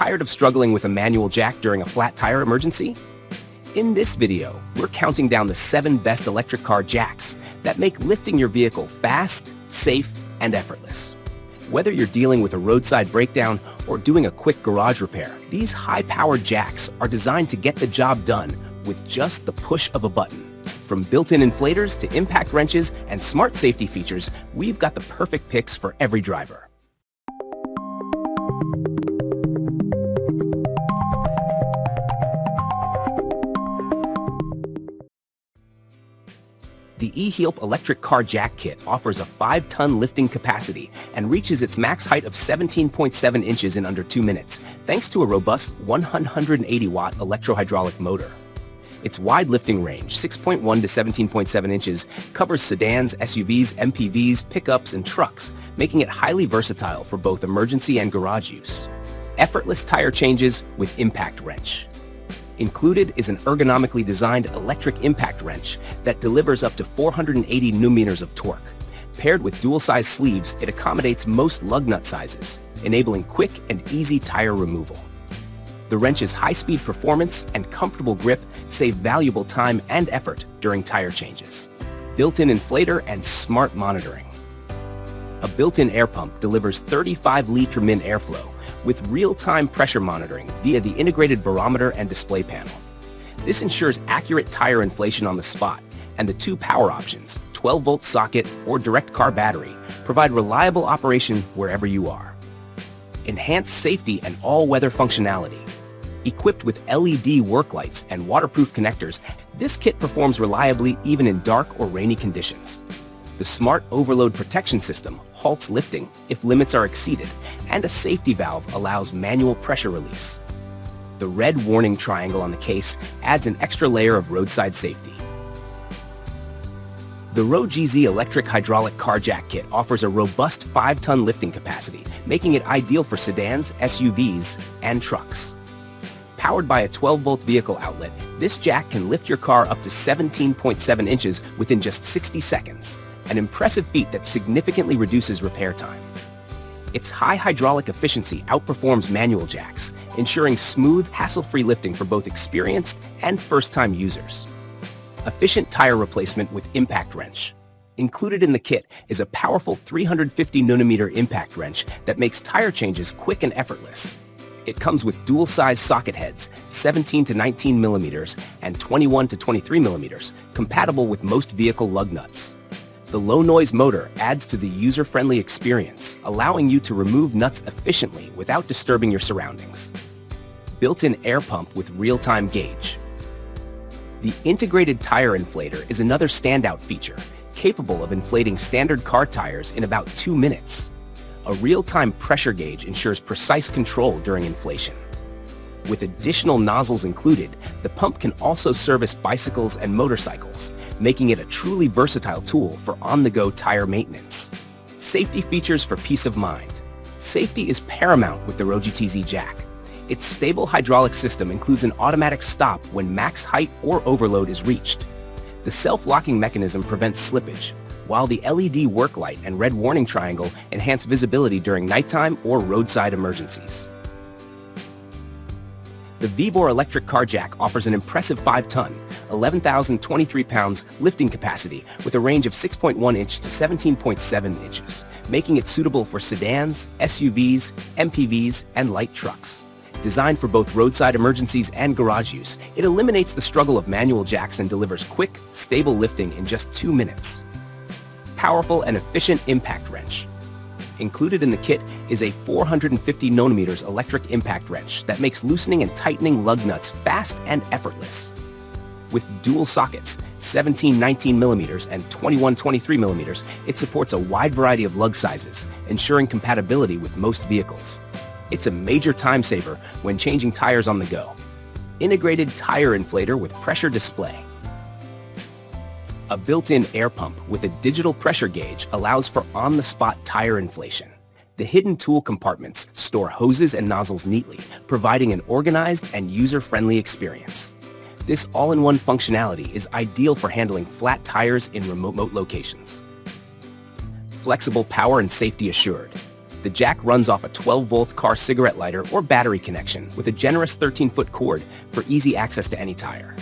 Tired of struggling with a manual jack during a flat tire emergency? In this video, we're counting down the 7 best electric car jacks that make lifting your vehicle fast, safe, and effortless. Whether you're dealing with a roadside breakdown or doing a quick garage repair, these high-powered jacks are designed to get the job done with just the push of a button. From built-in inflators to impact wrenches and smart safety features, we've got the perfect picks for every driver. The E-HEELP electric car jack kit offers a 5-ton lifting capacity and reaches its max height of 17.7 inches in under 2 minutes, thanks to a robust 180-watt electro-hydraulic motor. Its wide lifting range, 6.1 to 17.7 inches, covers sedans, SUVs, MPVs, pickups, and trucks, making it highly versatile for both emergency and garage use. Effortless tire changes with impact wrench. Included is an ergonomically designed electric impact wrench that delivers up to 480 newton-meters of torque. Paired with dual-size sleeves, it accommodates most lug nut sizes, enabling quick and easy tire removal. The wrench's high-speed performance and comfortable grip save valuable time and effort during tire changes. Built-in inflator and smart monitoring. A built-in air pump delivers 35-liter min airflow with real-time pressure monitoring via the integrated barometer and display panel. This ensures accurate tire inflation on the spot, and the 2 power options, 12-volt socket or direct car battery, provide reliable operation wherever you are. Enhanced safety and all-weather functionality. Equipped with LED work lights and waterproof connectors, this kit performs reliably even in dark or rainy conditions. The Smart Overload Protection System halts lifting if limits are exceeded, and a safety valve allows manual pressure release. The red warning triangle on the case adds an extra layer of roadside safety. The ROGTZ electric hydraulic car jack kit offers a robust 5-ton lifting capacity, making it ideal for sedans, SUVs, and trucks. Powered by a 12-volt vehicle outlet, this jack can lift your car up to 17.7 inches within just 60 seconds. An impressive feat that significantly reduces repair time. Its high hydraulic efficiency outperforms manual jacks, ensuring smooth, hassle-free lifting for both experienced and first-time users. Efficient tire replacement with impact wrench. Included in the kit is a powerful 350 newton-meter impact wrench that makes tire changes quick and effortless. It comes with dual-size socket heads, 17 to 19 millimeters and 21 to 23 millimeters, compatible with most vehicle lug nuts. The low-noise motor adds to the user-friendly experience, allowing you to remove nuts efficiently without disturbing your surroundings. Built-in air pump with real-time gauge. The integrated tire inflator is another standout feature, capable of inflating standard car tires in about 2 minutes. A real-time pressure gauge ensures precise control during inflation. With additional nozzles included, the pump can also service bicycles and motorcycles, making it a truly versatile tool for on-the-go tire maintenance. Safety features for peace of mind. Safety is paramount with the ROGTZ jack. Its stable hydraulic system includes an automatic stop when max height or overload is reached. The self-locking mechanism prevents slippage, while the LED work light and red warning triangle enhance visibility during nighttime or roadside emergencies. The VEVOR electric car jack offers an impressive 5-ton, 11,023 pounds lifting capacity with a range of 6.1 inches to 17.7 inches, making it suitable for sedans, SUVs, MPVs, and light trucks. Designed for both roadside emergencies and garage use, it eliminates the struggle of manual jacks and delivers quick, stable lifting in just 2 minutes. Powerful and efficient impact wrench. Included in the kit is a 450 newton-meters electric impact wrench that makes loosening and tightening lug nuts fast and effortless. With dual sockets, 17 19 millimeters and 21 23 millimeters, it supports a wide variety of lug sizes, ensuring compatibility with most vehicles. It's a major time saver when changing tires on the go. Integrated tire inflator with pressure display. A built-in air pump with a digital pressure gauge allows for on-the-spot tire inflation. The hidden tool compartments store hoses and nozzles neatly, providing an organized and user-friendly experience. This all-in-one functionality is ideal for handling flat tires in remote locations. Flexible power and safety assured. The jack runs off a 12-volt car cigarette lighter or battery connection with a generous 13-foot cord for easy access to any tire.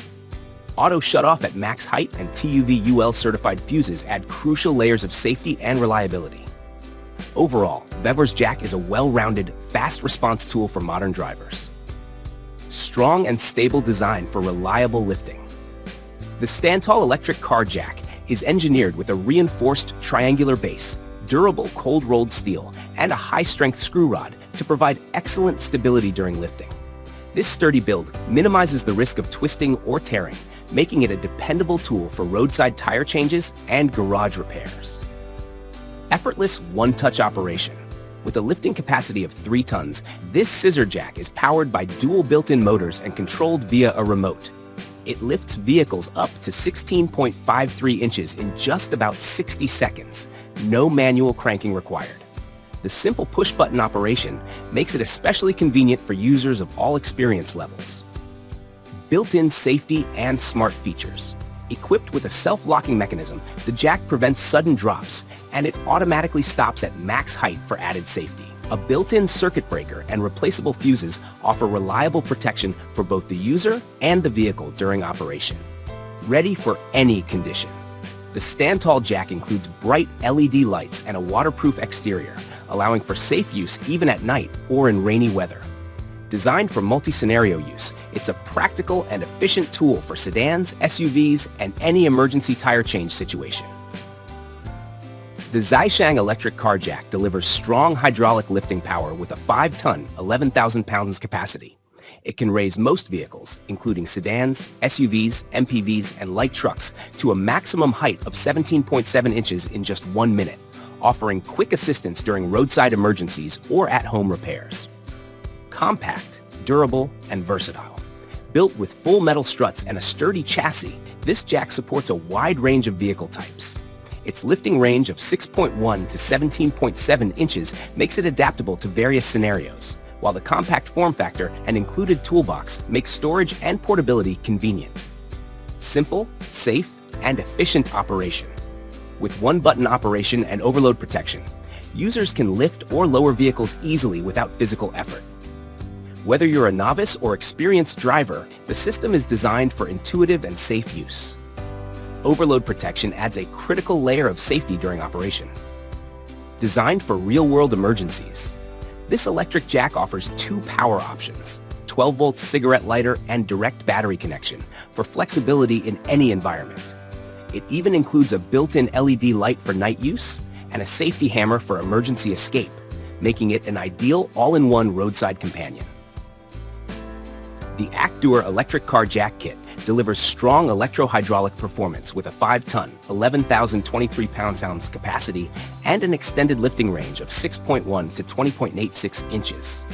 Auto shut-off at max height and TUV UL certified fuses add crucial layers of safety and reliability. Overall, VEVOR's jack is a well-rounded, fast response tool for modern drivers. Strong and stable design for reliable lifting. The STANDTALL electric car jack is engineered with a reinforced triangular base, durable cold-rolled steel, and a high-strength screw rod to provide excellent stability during lifting. This sturdy build minimizes the risk of twisting or tearing, making it a dependable tool for roadside tire changes and garage repairs. Effortless one-touch operation. With a lifting capacity of 3 tons, this scissor jack is powered by dual built-in motors and controlled via a remote. It lifts vehicles up to 16.53 inches in just about 60 seconds. No manual cranking required. The simple push-button operation makes it especially convenient for users of all experience levels. Built-in safety and smart features. Equipped with a self-locking mechanism, the jack prevents sudden drops, and it automatically stops at max height for added safety. A built-in circuit breaker and replaceable fuses offer reliable protection for both the user and the vehicle during operation. Ready for any condition. The STANDTALL jack includes bright LED lights and a waterproof exterior, allowing for safe use even at night or in rainy weather. Designed for multi-scenario use, it's a practical and efficient tool for sedans, SUVs, and any emergency tire change situation. The ZAISHANG electric car jack delivers strong hydraulic lifting power with a 5-ton, 11,000 pounds capacity. It can raise most vehicles, including sedans, SUVs, MPVs, and light trucks, to a maximum height of 17.7 inches in just 1 minute, offering quick assistance during roadside emergencies or at-home repairs. Compact, durable, and versatile. Built with full metal struts and a sturdy chassis, this jack supports a wide range of vehicle types. Its lifting range of 6.1 to 17.7 inches makes it adaptable to various scenarios, while the compact form factor and included toolbox make storage and portability convenient. Simple, safe, and efficient operation. With one-button operation and overload protection, users can lift or lower vehicles easily without physical effort. Whether you're a novice or experienced driver, the system is designed for intuitive and safe use. Overload protection adds a critical layer of safety during operation. Designed for real-world emergencies, this electric jack offers 2 power options, 12-volt cigarette lighter and direct battery connection, for flexibility in any environment. It even includes a built-in LED light for night use and a safety hammer for emergency escape, making it an ideal all-in-one roadside companion. The ActDoer electric car jack kit delivers strong electro-hydraulic performance with a 5-ton, 11,023 pounds capacity and an extended lifting range of 6.1 to 20.86 inches.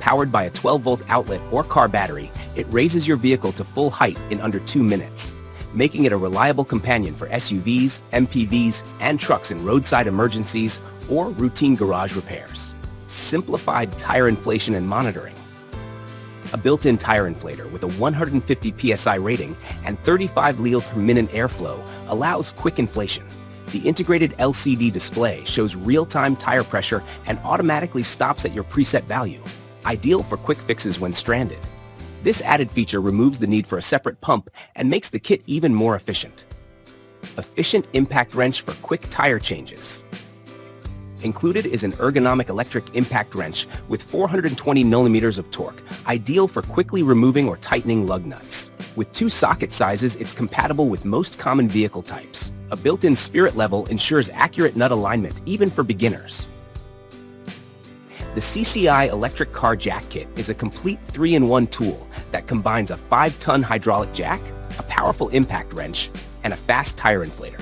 Powered by a 12-volt outlet or car battery, it raises your vehicle to full height in under 2 minutes, making it a reliable companion for SUVs, MPVs, and trucks in roadside emergencies or routine garage repairs. Simplified tire inflation and monitoring. A built-in tire inflator with a 150 psi rating and 35 L per minute airflow allows quick inflation. The integrated LCD display shows real-time tire pressure and automatically stops at your preset value, ideal for quick fixes when stranded. This added feature removes the need for a separate pump and makes the kit even more efficient. Efficient impact wrench for quick tire changes. Included is an ergonomic electric impact wrench with 420 millimeters of torque, ideal for quickly removing or tightening lug nuts. With 2 socket sizes, it's compatible with most common vehicle types. A built-in spirit level ensures accurate nut alignment, even for beginners. The SEESII electric car jack kit is a complete 3-in-1 tool that combines a 5-ton hydraulic jack, a powerful impact wrench, and a fast tire inflator.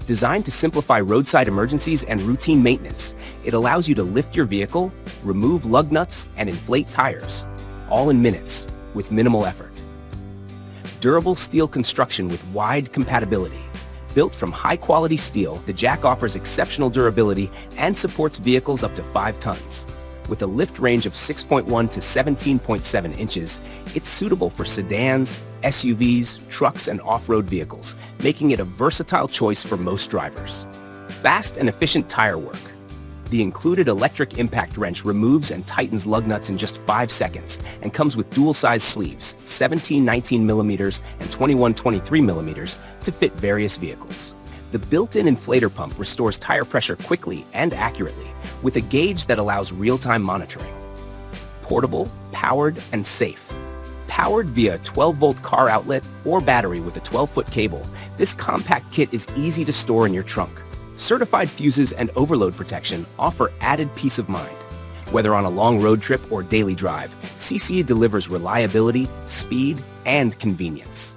Designed to simplify roadside emergencies and routine maintenance, it allows you to lift your vehicle, remove lug nuts, and inflate tires, all in minutes, with minimal effort. Durable steel construction with wide compatibility. Built from high-quality steel, the jack offers exceptional durability and supports vehicles up to 5 tons. With a lift range of 6.1 to 17.7 inches, it's suitable for sedans, SUVs, trucks, and off-road vehicles, making it a versatile choice for most drivers. Fast and efficient tire work. The included electric impact wrench removes and tightens lug nuts in just 5 seconds and comes with dual-size sleeves, 17 19mm and 21 23mm, to fit various vehicles. The built-in inflator pump restores tire pressure quickly and accurately, with a gauge that allows real-time monitoring. Portable, powered, and safe. Powered via a 12-volt car outlet or battery with a 12-foot cable, this compact kit is easy to store in your trunk. Certified fuses and overload protection offer added peace of mind. Whether on a long road trip or daily drive, SEESII delivers reliability, speed, and convenience.